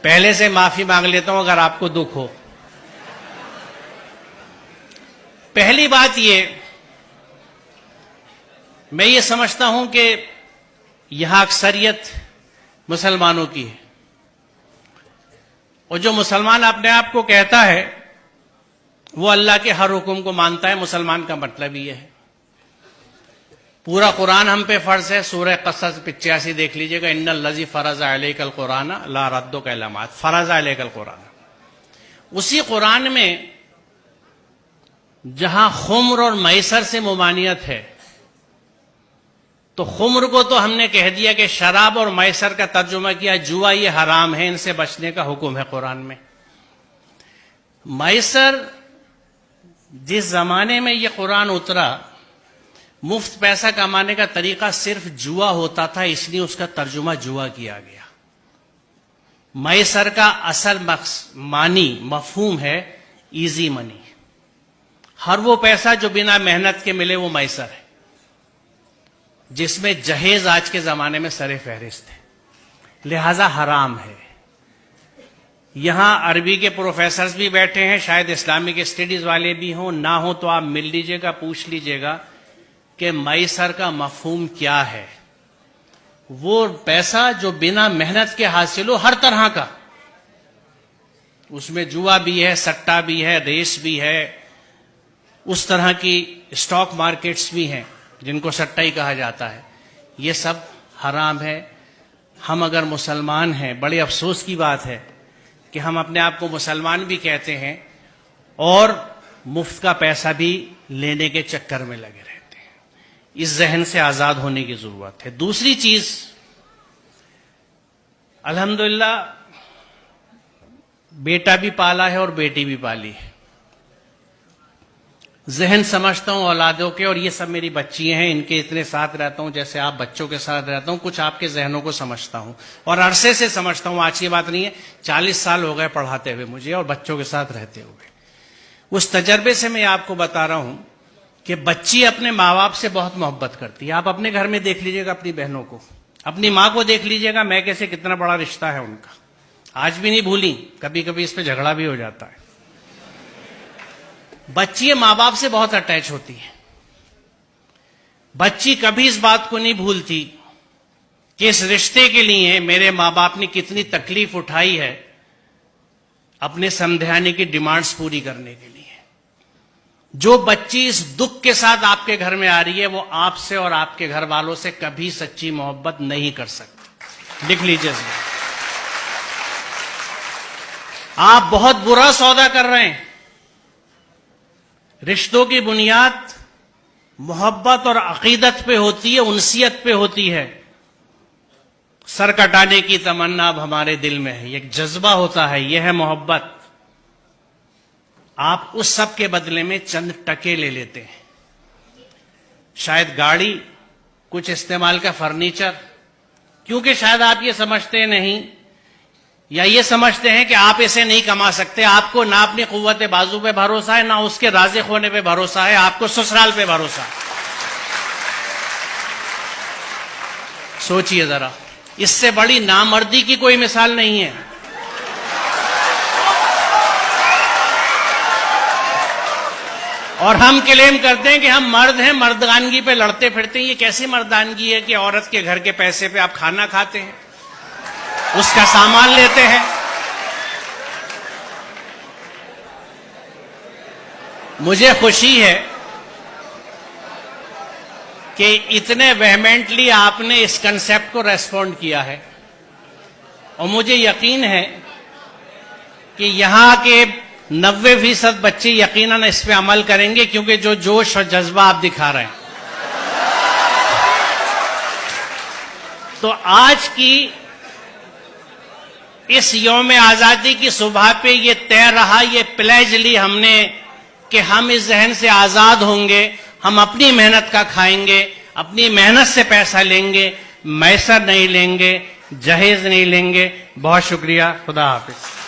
پہلے سے معافی مانگ لیتا ہوں اگر آپ کو دکھ ہو. پہلی بات یہ، میں یہ سمجھتا ہوں کہ یہاں اکثریت مسلمانوں کی ہے، اور جو مسلمان اپنے آپ کو کہتا ہے وہ اللہ کے ہر حکم کو مانتا ہے. مسلمان کا مطلب یہ ہے. پورا قرآن ہم پہ فرض ہے. سورہ قصص 85 دیکھ لیجئے گا. ان الذی فرض علیک القرآن لا ردک الی معاد، فرض علیک القرآن. اسی قرآن میں جہاں خمر اور میسر سے ممانعت ہے، تو خمر کو تو ہم نے کہہ دیا کہ شراب، اور میسر کا ترجمہ کیا جوا، یہ حرام ہے، ان سے بچنے کا حکم ہے قرآن میں. میسر، جس زمانے میں یہ قرآن اترا، مفت پیسہ کمانے کا طریقہ صرف جوا ہوتا تھا، اس لیے اس کا ترجمہ جوا کیا گیا. میسر کا اصل معنی مفہوم ہے ایزی منی. ہر وہ پیسہ جو بنا محنت کے ملے وہ میسر ہے، جس میں جہیز آج کے زمانے میں سر فہرست ہے، لہذا حرام ہے. یہاں عربی کے پروفیسرز بھی بیٹھے ہیں، شاید اسلامک اسٹڈیز والے بھی ہوں، نہ ہوں تو آپ مل لیجئے گا، پوچھ لیجئے گا کہ میسر کا مفہوم کیا ہے. وہ پیسہ جو بنا محنت کے حاصل ہو، ہر طرح کا. اس میں جوا بھی ہے، سٹا بھی ہے، ریس بھی ہے، اس طرح کی اسٹاک مارکیٹس بھی ہیں جن کو سٹا ہی کہا جاتا ہے. یہ سب حرام ہے. ہم اگر مسلمان ہیں، بڑے افسوس کی بات ہے کہ ہم اپنے آپ کو مسلمان بھی کہتے ہیں اور مفت کا پیسہ بھی لینے کے چکر میں لگے رہتے ہیں. اس ذہن سے آزاد ہونے کی ضرورت ہے. دوسری چیز، الحمدللہ بیٹا بھی پالا ہے اور بیٹی بھی پالی ہے. ذہن سمجھتا ہوں اولادوں کے، اور یہ سب میری بچی ہیں، ان کے اتنے ساتھ رہتا ہوں جیسے آپ بچوں کے ساتھ رہتا ہوں. کچھ آپ کے ذہنوں کو سمجھتا ہوں اور عرصے سے سمجھتا ہوں. آج کی بات نہیں ہے، 40 سال ہو گئے پڑھاتے ہوئے مجھے اور بچوں کے ساتھ رہتے ہوئے. اس تجربے سے میں آپ کو بتا رہا ہوں کہ بچی اپنے ماں باپ سے بہت محبت کرتی ہے. آپ اپنے گھر میں دیکھ لیجئے گا اپنی بہنوں کو، اپنی ماں کو دیکھ لیجئے گا، میں کیسے کتنا بڑا رشتہ ہے ان کا، آج بھی نہیں بھولی. کبھی کبھی اس پہ جھگڑا بھی ہو جاتا ہے. بچی ماں باپ سے بہت اٹیچ ہوتی ہے. بچی کبھی اس بات کو نہیں بھولتی کہ اس رشتے کے لیے میرے ماں باپ نے کتنی تکلیف اٹھائی ہے اپنے سمدھانے کی ڈیمانڈز پوری کرنے کے لیے. جو بچی اس دکھ کے ساتھ آپ کے گھر میں آ رہی ہے، وہ آپ سے اور آپ کے گھر والوں سے کبھی سچی محبت نہیں کر سکتی. لکھ لیجیے. آپ بہت برا سودا کر رہے ہیں. رشتوں کی بنیاد محبت اور عقیدت پہ ہوتی ہے، انسیت پہ ہوتی ہے. سر کٹانے کی تمنا اب ہمارے دل میں ہے، ایک جذبہ ہوتا ہے، یہ ہے محبت. آپ اس سب کے بدلے میں چند ٹکے لے لیتے ہیں. شاید گاڑی، کچھ استعمال کا فرنیچر، کیونکہ شاید آپ یہ سمجھتے نہیں یا یہ سمجھتے ہیں کہ آپ اسے نہیں کما سکتے. آپ کو نہ اپنی قوت بازو پہ بھروسہ ہے، نہ اس کے رازق ہونے پہ بھروسہ ہے، آپ کو سسرال پہ بھروسہ ہے. سوچئے ذرا، اس سے بڑی نامردی کی کوئی مثال نہیں ہے. اور ہم کلیم کرتے ہیں کہ ہم مرد ہیں، مردانگی پہ لڑتے پھرتے ہیں. یہ کیسی مردانگی ہے کہ عورت کے گھر کے پیسے پہ آپ کھانا کھاتے ہیں، اس کا سامان لیتے ہیں. مجھے خوشی ہے کہ اتنے ویہمنٹلی آپ نے اس کنسیپٹ کو ریسپونڈ کیا ہے، اور مجھے یقین ہے کہ یہاں کے 90% بچے یقیناً اس پہ عمل کریں گے، کیونکہ جو جوش اور جذبہ آپ دکھا رہے ہیں. تو آج کی اس یوم آزادی کی صبح پہ یہ طے رہا، یہ پلیج لی ہم نے کہ ہم اس ذہن سے آزاد ہوں گے. ہم اپنی محنت کا کھائیں گے، اپنی محنت سے پیسہ لیں گے، میسر نہیں لیں گے، جہیز نہیں لیں گے. بہت شکریہ. خدا حافظ.